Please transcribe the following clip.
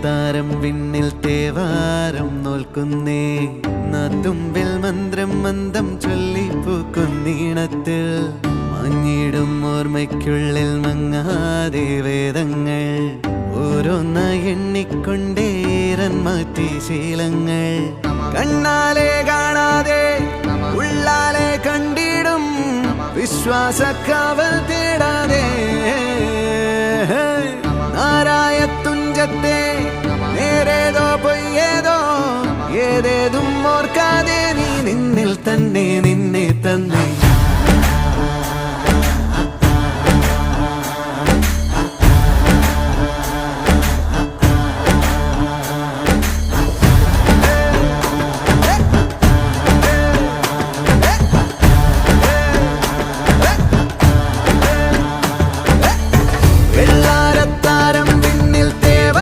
താരം വിണ്ണിൽ തേവാരം നോൽക്കുന്നേ നാത്തുമ്പിൽ മന്ത്രം മന്ദം ചൊല്ലിപ്പൂക്കുന്നീണത്തിൽ മഞ്ഞിടും ഓർമ്മയ്ക്കുള്ളിൽ മങ്ങാതെ വേദങ്ങൾ ഓരോന്നായി എണ്ണിക്കൊണ്ടേരൻ മാറ്റി ശീലങ്ങൾ കണ്ണാലെ കാണാതെ ഉള്ളാലെ കണ്ടിടും വിശ്വാസക്കാവൽ തേടാതെ നാരായ തുഞ്ചത്തെ നേരേതോ പൊയ്യേതോ ഏതേതും ഓർക്കാതെ നീ നിന്നിൽ തന്നെ നിന്നെ തന്നെ